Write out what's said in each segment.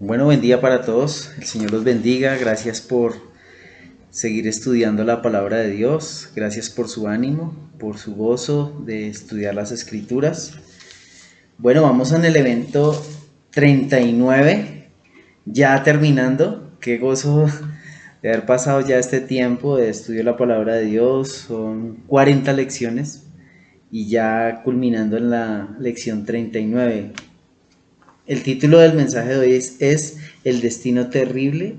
Bueno, buen día para todos. El Señor los bendiga. Gracias por seguir estudiando la palabra de Dios. Gracias por su ánimo, por su gozo de estudiar las escrituras. Bueno, vamos en el evento 39, ya terminando. Qué gozo de haber pasado ya este tiempo de estudio de la palabra de Dios. Son 40 lecciones y ya culminando en la lección 39. El título del mensaje de hoy es El destino terrible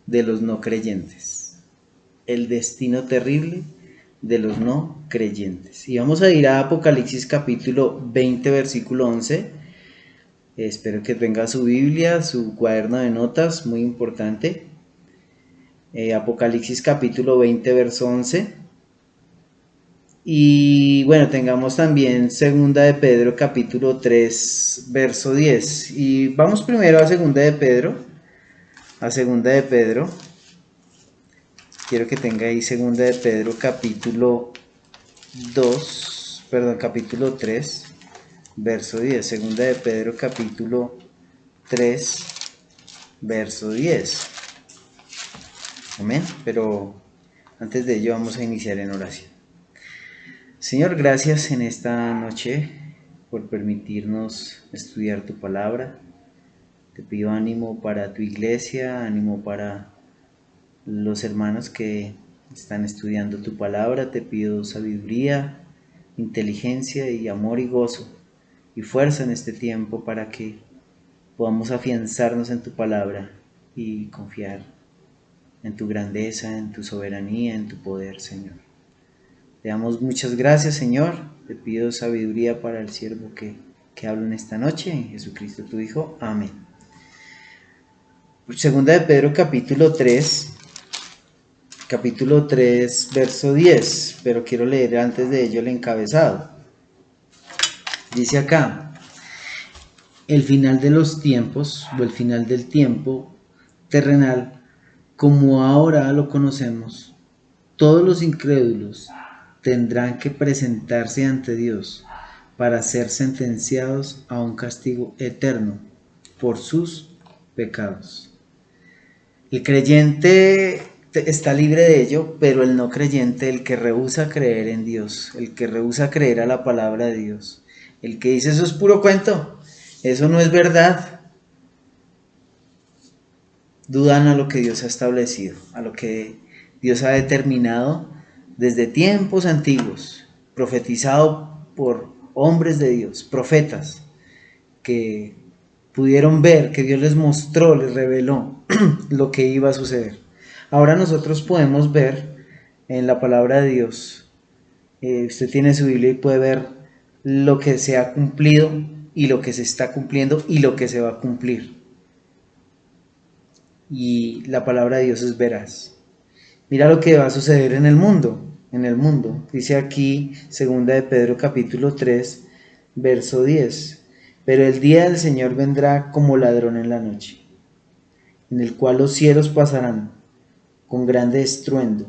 de los no creyentes. El destino terrible de los no creyentes. Y vamos a ir a Apocalipsis capítulo 20, versículo 11. Espero que tenga su Biblia, su cuaderno de notas, muy importante. Apocalipsis capítulo 20, verso 11. Y bueno, tengamos también segunda de Pedro capítulo 3 verso 10. Y vamos primero a segunda de Pedro. A segunda de Pedro. Quiero que tenga ahí segunda de Pedro capítulo 2, perdón, capítulo 3 verso 10. Segunda de Pedro capítulo 3 verso 10. Amén. Pero antes de ello vamos a iniciar en oración. Señor, gracias en esta noche por permitirnos estudiar tu palabra. Te pido ánimo para tu iglesia, ánimo para los hermanos que están estudiando tu palabra. Te pido sabiduría, inteligencia y amor y gozo y fuerza en este tiempo para que podamos afianzarnos en tu palabra y confiar en tu grandeza, en tu soberanía, en tu poder, Señor. Te damos muchas gracias, Señor. Te pido sabiduría para el siervo que habla en esta noche. En Jesucristo tu Hijo. Amén. Segunda de Pedro capítulo 3, verso 10. Pero quiero leer antes de ello el encabezado. Dice acá: el final de los tiempos, o el final del tiempo terrenal, como ahora lo conocemos, todos los incrédulos tendrán que presentarse ante Dios para ser sentenciados a un castigo eterno por sus pecados. El creyente está libre de ello, pero el no creyente, el que rehúsa creer en Dios, el que rehúsa creer a la palabra de Dios, el que dice eso es puro cuento, eso no es verdad, dudan a lo que Dios ha establecido, a lo que Dios ha determinado desde tiempos antiguos, profetizado por hombres de Dios, profetas, que pudieron ver, que Dios les mostró, les reveló lo que iba a suceder. Ahora nosotros podemos ver en la palabra de Dios, usted tiene su Biblia y puede ver lo que se ha cumplido y lo que se está cumpliendo y lo que se va a cumplir. Y la palabra de Dios es veraz. Mira lo que va a suceder en el mundo. Dice aquí, segunda de Pedro capítulo 3, verso 10. Pero el día del Señor vendrá como ladrón en la noche, en el cual los cielos pasarán con grande estruendo,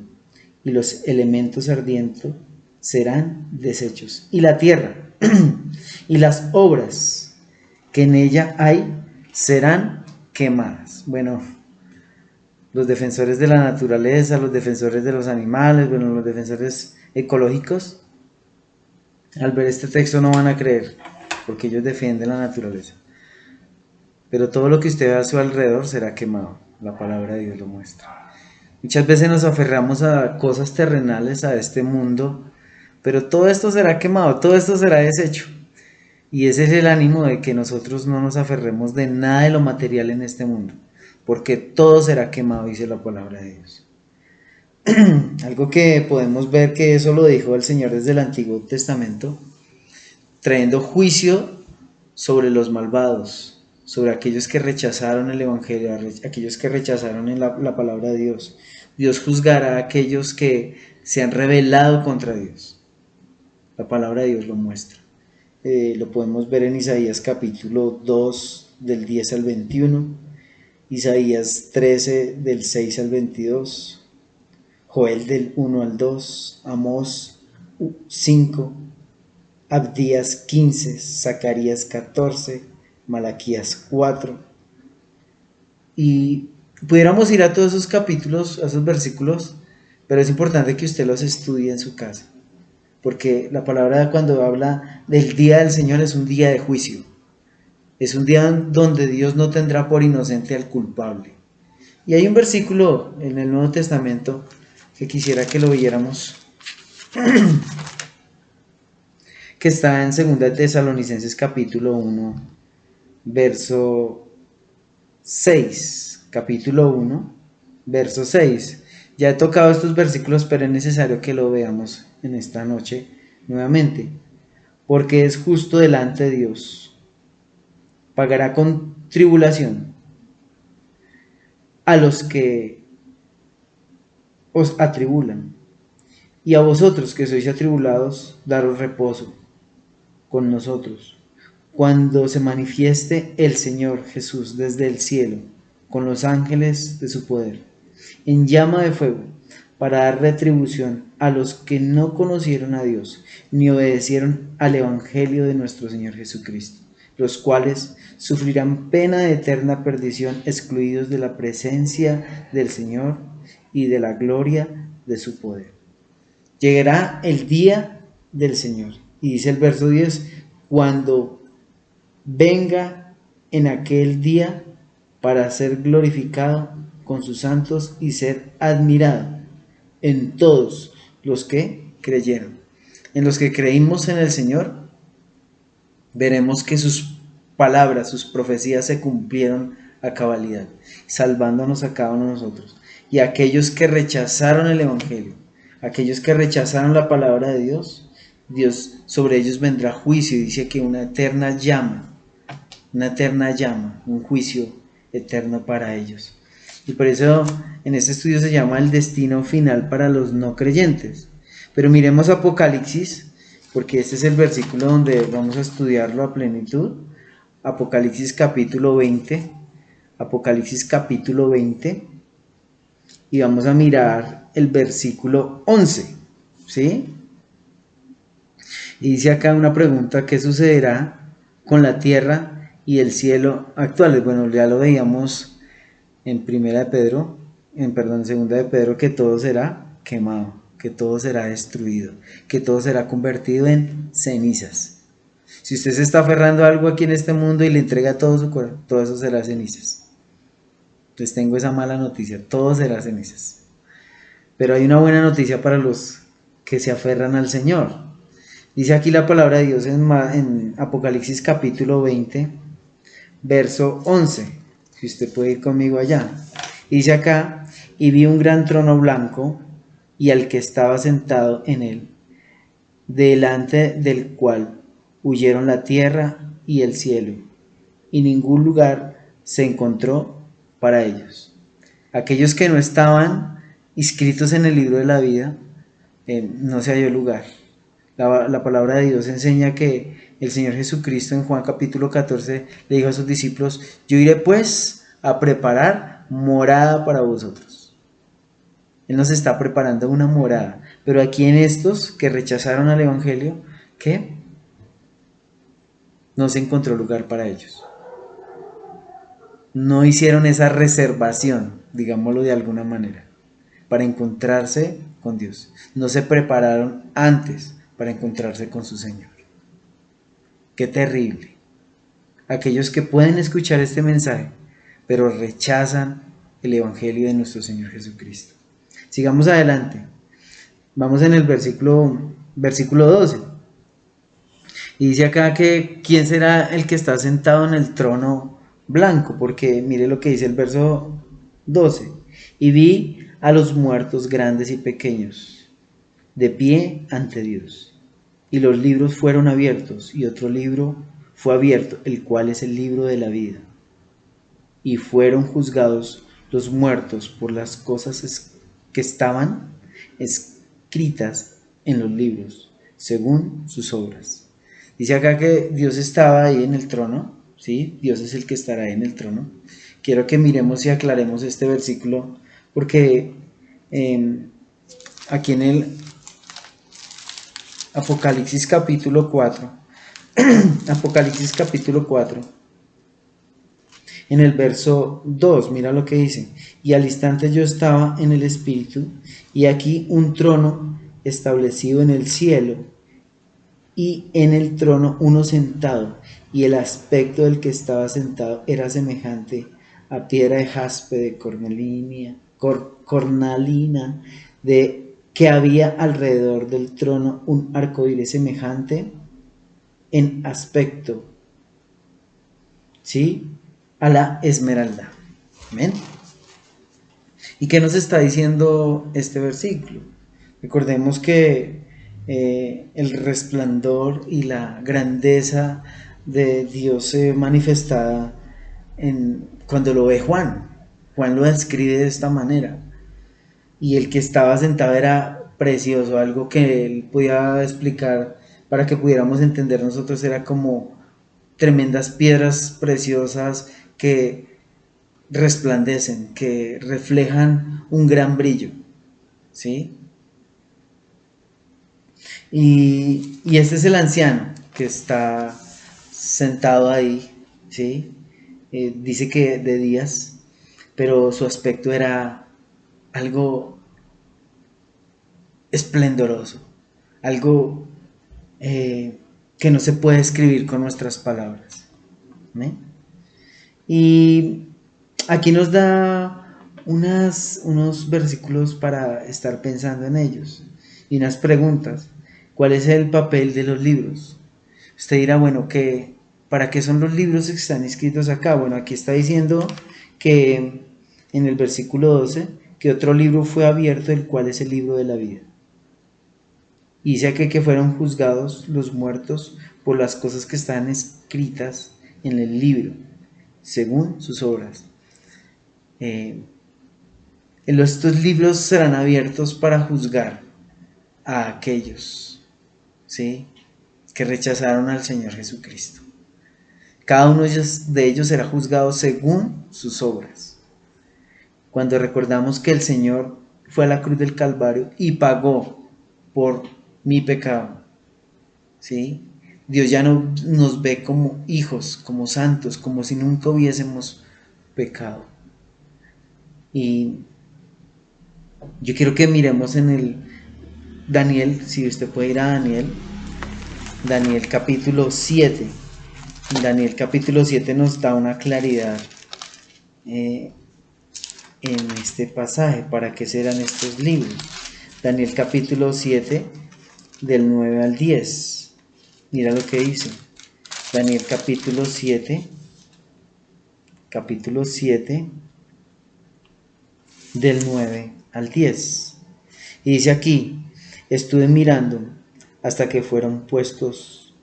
y los elementos ardientes serán deshechos, y la tierra y las obras que en ella hay serán quemadas. Bueno, los defensores de la naturaleza, los defensores de los animales, bueno, los defensores ecológicos, al ver este texto no van a creer, porque ellos defienden la naturaleza. Pero todo lo que usted ve a su alrededor será quemado. La palabra de Dios lo muestra. Muchas veces nos aferramos a cosas terrenales, a este mundo, pero todo esto será quemado, todo esto será deshecho. Y ese es el ánimo de que nosotros no nos aferremos de nada de lo material en este mundo, porque todo será quemado, dice la palabra de Dios. Algo que podemos ver que eso lo dijo el Señor desde el Antiguo Testamento, trayendo juicio sobre los malvados, sobre aquellos que rechazaron el Evangelio, aquellos que rechazaron la palabra de Dios. Dios juzgará a aquellos que se han rebelado contra Dios. La palabra de Dios lo muestra. Lo podemos ver en Isaías capítulo 2 del 10 al 21, Isaías 13 del 6 al 22, Joel del 1 al 2, Amós 5, Abdías 15, Zacarías 14, Malaquías 4. Y pudiéramos ir a todos esos capítulos, a esos versículos, pero es importante que usted los estudie en su casa, porque la palabra cuando habla del día del Señor es un día de juicio, es un día donde Dios no tendrá por inocente al culpable. Y hay un versículo en el Nuevo Testamento que quisiera que lo viéramos, que está en 2 Tesalonicenses capítulo 1, verso 6, capítulo 1, verso 6. Ya he tocado estos versículos, pero es necesario que lo veamos en esta noche nuevamente, porque es justo delante de Dios. Pagará con tribulación a los que os atribulan, y a vosotros que sois atribulados, daros reposo con nosotros, cuando se manifieste el Señor Jesús desde el cielo, con los ángeles de su poder, en llama de fuego, para dar retribución a los que no conocieron a Dios, ni obedecieron al Evangelio de nuestro Señor Jesucristo, los cuales sufrirán pena de eterna perdición, excluidos de la presencia del Señor y de la gloria de su poder. Llegará el día del Señor. Y dice el verso 10, cuando venga en aquel día para ser glorificado con sus santos y ser admirado en todos los que creyeron. En los que creímos en el Señor, veremos que sus palabras, sus profecías se cumplieron a cabalidad, salvándonos a cada uno de nosotros. Y aquellos que rechazaron el Evangelio, aquellos que rechazaron la palabra de Dios, Dios sobre ellos vendrá juicio, y dice que una eterna llama, un juicio eterno para ellos. Y por eso en este estudio se llama el destino final para los no creyentes. Pero miremos Apocalipsis, porque este es el versículo donde vamos a estudiarlo a plenitud. Apocalipsis capítulo 20. Apocalipsis capítulo 20. Y vamos a mirar el versículo 11. ¿Sí? Y dice acá una pregunta: ¿qué sucederá con la tierra y el cielo actuales? Bueno, ya lo veíamos en segunda de Pedro, que todo será quemado, que todo será destruido, que todo será convertido en cenizas. Si usted se está aferrando a algo aquí en este mundo y le entrega todo su corazón, todo eso será cenizas. Entonces tengo esa mala noticia, todo será cenizas. Pero hay una buena noticia para los que se aferran al Señor. Dice aquí la palabra de Dios en Apocalipsis capítulo 20, verso 11. Si usted puede ir conmigo allá. Dice acá: y vi un gran trono blanco y al que estaba sentado en él, delante del cual huyeron la tierra y el cielo, y ningún lugar se encontró para ellos. Aquellos que no estaban inscritos en el libro de la vida, no se halló lugar. La palabra de Dios enseña que el Señor Jesucristo en Juan capítulo 14 le dijo a sus discípulos: yo iré pues a preparar morada para vosotros. Él nos está preparando una morada. Pero aquí en estos que rechazaron al Evangelio, ¿qué? No se encontró lugar para ellos. No hicieron esa reservación, digámoslo de alguna manera, para encontrarse con Dios. No se prepararon antes para encontrarse con su Señor. Qué terrible. Aquellos que pueden escuchar este mensaje, pero rechazan el Evangelio de nuestro Señor Jesucristo. Sigamos adelante. Vamos en el versículo 12. Y dice acá que ¿quién será el que está sentado en el trono blanco? Porque mire lo que dice el verso 12. Y vi a los muertos grandes y pequeños, de pie ante Dios. Y los libros fueron abiertos, y otro libro fue abierto, el cual es el libro de la vida. Y fueron juzgados los muertos por las cosas que estaban escritas en los libros, según sus obras. Dice acá que Dios estaba ahí en el trono, ¿sí? Dios es el que estará ahí en el trono. Quiero que miremos y aclaremos este versículo, porque aquí en el Apocalipsis capítulo 4, Apocalipsis capítulo 4, En el verso 2, mira lo que dice: y al instante yo estaba en el Espíritu, y aquí un trono establecido en el cielo, y en el trono uno sentado, y el aspecto del que estaba sentado era semejante a piedra de jaspe, de cornalina, de que había alrededor del trono un arcoíris semejante en aspecto, ¿sí?, a la esmeralda. Amén. ¿Y qué nos está diciendo este versículo? Recordemos que el resplandor y la grandeza de Dios se manifestada cuando lo ve Juan. Juan lo describe de esta manera. Y el que estaba sentado era precioso, algo que él podía explicar para que pudiéramos entender nosotros, era como tremendas piedras preciosas que resplandecen, que reflejan un gran brillo, ¿sí? Y este es el anciano que está sentado ahí, ¿sí? Dice que de días, pero su aspecto era algo esplendoroso, algo que no se puede escribir con nuestras palabras, ¿sí? Y aquí nos da unos versículos para estar pensando en ellos y unas preguntas. ¿Cuál es el papel de los libros? Usted dirá, bueno, ¿para qué son los libros que están escritos acá? Bueno, aquí está diciendo que en el versículo 12, que otro libro fue abierto, el cual es el libro de la vida. Y dice que fueron juzgados los muertos por las cosas que están escritas en el libro, según sus obras. Estos libros serán abiertos para juzgar a aquellos, ¿sí?, que rechazaron al Señor Jesucristo. Cada uno de ellos será juzgado según sus obras. Cuando recordamos que el Señor fue a la cruz del Calvario y pagó por mi pecado, ¿sí?, Dios ya no nos ve como hijos, como santos, como si nunca hubiésemos pecado. Y yo quiero que miremos en el Daniel, si usted puede ir a Daniel capítulo 7. Daniel capítulo 7 nos da una claridad en este pasaje. ¿Para qué serán estos libros? Daniel capítulo 7 del 9 al 10. Mira lo que dice. Daniel capítulo 7 del 9 al 10. Y dice aquí: estuve mirando hasta que fueron puestos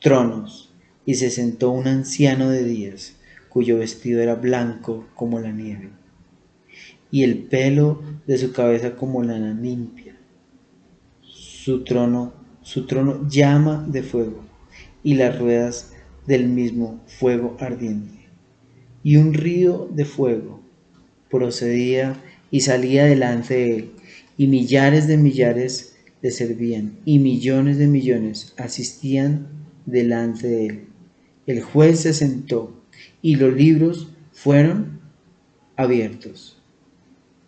tronos, y se sentó un anciano de días, cuyo vestido era blanco como la nieve, y el pelo de su cabeza como lana limpia. Su trono llama de fuego, y las ruedas del mismo fuego ardiente. Y un río de fuego procedía y salía delante de él, y millares de millares le servían, y millones de millones asistían delante de él. El juez se sentó, y los libros fueron abiertos.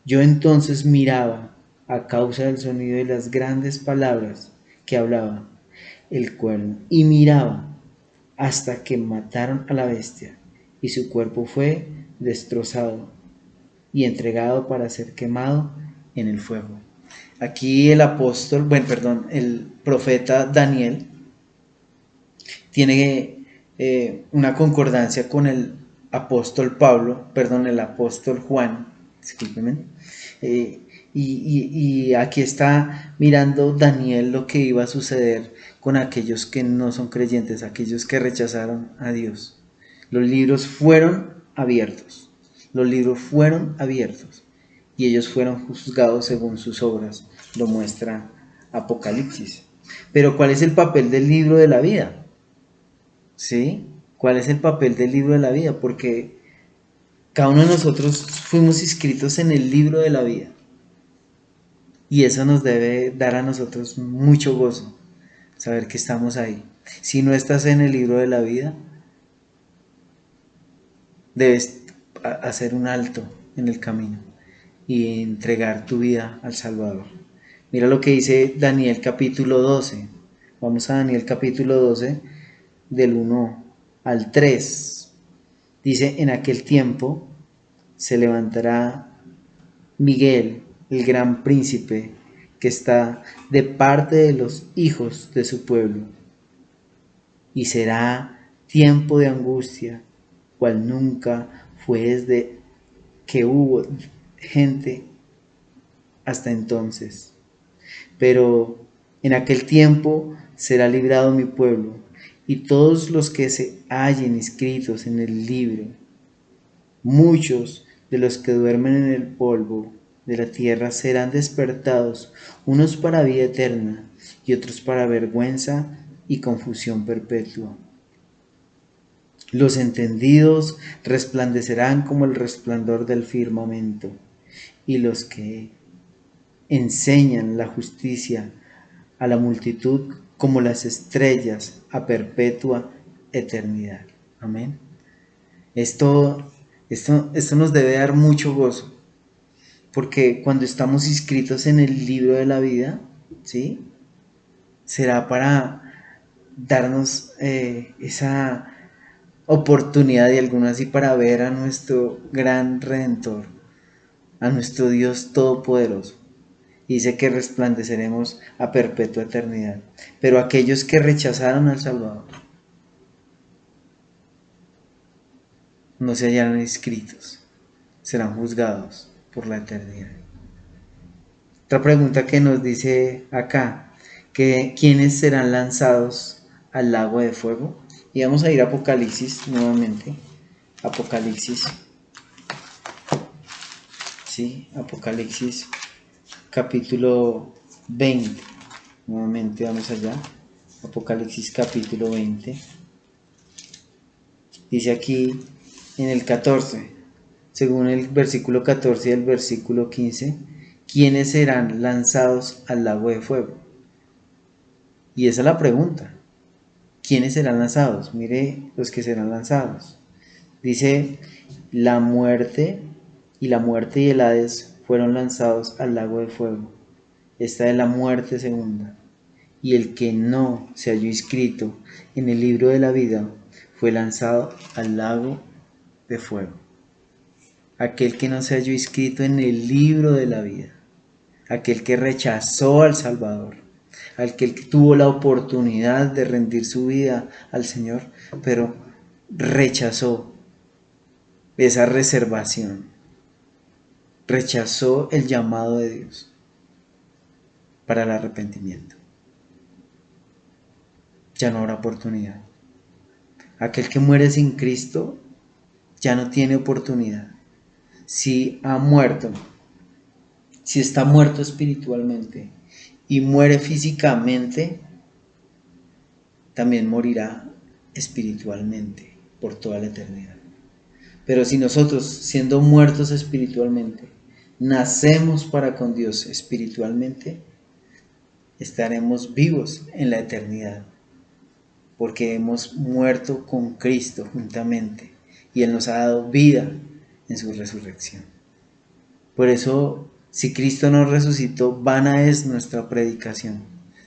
Yo entonces miraba, a causa del sonido de las grandes palabras que hablaba el cuerno, y miraba hasta que mataron a la bestia, y su cuerpo fue destrozado y entregado para ser quemado en el fuego. Aquí el profeta Daniel tiene una concordancia con el el apóstol Juan, discúlpenme, y aquí está mirando Daniel lo que iba a suceder con aquellos que no son creyentes, aquellos que rechazaron a Dios. Los libros fueron abiertos, y ellos fueron juzgados según sus obras, lo muestra Apocalipsis. Pero ¿cuál es el papel del libro de la vida? ¿Sí? ¿Cuál es el papel del libro de la vida? Porque cada uno de nosotros fuimos inscritos en el libro de la vida. Y eso nos debe dar a nosotros mucho gozo, saber que estamos ahí. Si no estás en el libro de la vida, Debes hacer un alto en el camino y entregar tu vida al Salvador. Mira lo que dice Daniel capítulo 12. Vamos a Daniel capítulo 12 del 1 al 3. Dice, en aquel tiempo se levantará Miguel, el gran príncipe, que está de parte de los hijos de su pueblo, y será tiempo de angustia, cual nunca fue desde que hubo gente hasta entonces. Pero en aquel tiempo será librado mi pueblo, y todos los que se hallen inscritos en el libro. Muchos de los que duermen en el polvo de la tierra serán despertados, unos para vida eterna y otros para vergüenza y confusión perpetua. Los entendidos resplandecerán como el resplandor del firmamento, y los que enseñan la justicia a la multitud como las estrellas a perpetua eternidad. Amén. Esto nos debe dar mucho gozo, porque cuando estamos inscritos en el libro de la vida, ¿sí? Será para darnos esa oportunidad, y algunos así, para ver a nuestro gran Redentor, a nuestro Dios Todopoderoso. Y dice que resplandeceremos a perpetua eternidad. Pero aquellos que rechazaron al Salvador no se hallarán inscritos, serán juzgados por la eternidad. Otra pregunta que nos dice acá, que ¿quiénes serán lanzados al lago de fuego? Y vamos a ir a Apocalipsis nuevamente. Apocalipsis, sí, Apocalipsis capítulo 20. Nuevamente vamos allá. Apocalipsis capítulo 20. Dice aquí en el 14, según el versículo 14 y el versículo 15, ¿quiénes serán lanzados al lago de fuego? Y esa es la pregunta. ¿Quiénes serán lanzados? Mire los que serán lanzados. Dice, la muerte y el Hades fueron lanzados al lago de fuego. Esta es la muerte segunda. Y el que no se halló inscrito en el libro de la vida fue lanzado al lago de fuego. Aquel que no se halló inscrito en el libro de la vida, aquel que rechazó al Salvador, aquel que tuvo la oportunidad de rendir su vida al Señor, pero rechazó esa reservación, rechazó el llamado de Dios para el arrepentimiento. Ya no habrá oportunidad. Aquel que muere sin Cristo ya no tiene oportunidad. Si ha muerto, si está muerto espiritualmente y muere físicamente, también morirá espiritualmente por toda la eternidad. Pero si nosotros, siendo muertos espiritualmente, nacemos para con Dios espiritualmente, estaremos vivos en la eternidad, porque hemos muerto con Cristo juntamente y Él nos ha dado vida en su resurrección. Por eso, si Cristo nos resucitó, vana es nuestra predicación.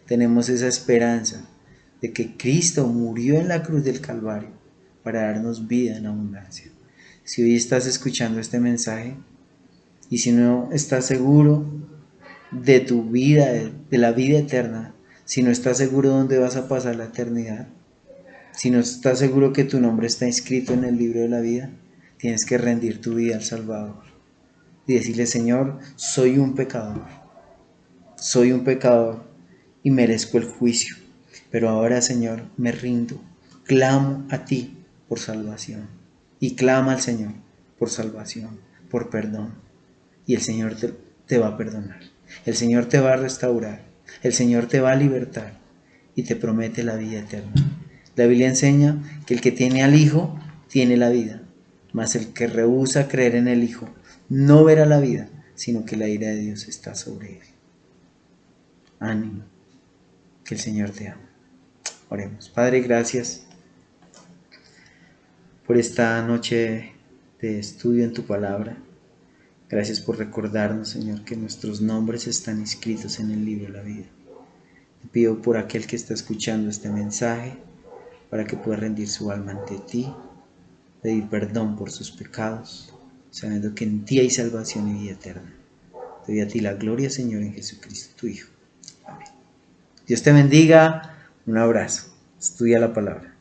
Tenemos esa esperanza de que Cristo murió en la cruz del Calvario para darnos vida en abundancia. Si hoy estás escuchando este mensaje y si no estás seguro de tu vida, de la vida eterna, si no estás seguro de dónde vas a pasar la eternidad, si no estás seguro que tu nombre está inscrito en el libro de la vida, tienes que rendir tu vida al Salvador y decirle: Señor, soy un pecador y merezco el juicio, pero ahora, Señor, me rindo, clamo a ti por salvación, y clama al Señor por salvación, por perdón, y el Señor te va a perdonar, el Señor te va a restaurar, el Señor te va a libertar y te promete la vida eterna. La Biblia enseña que el que tiene al Hijo tiene la vida, mas el que rehúsa creer en el Hijo no verá la vida, sino que la ira de Dios está sobre él. Ánimo, que el Señor te ama. Oremos. Padre, gracias por esta noche de estudio en tu palabra. Gracias por recordarnos, Señor, que nuestros nombres están inscritos en el libro de la vida. Te pido por aquel que está escuchando este mensaje, para que pueda rendir su alma ante ti, pedir perdón por sus pecados, sabiendo que en ti hay salvación y vida eterna. Te doy a ti la gloria, Señor, en Jesucristo, tu Hijo. Amén. Dios te bendiga. Un abrazo. Estudia la palabra.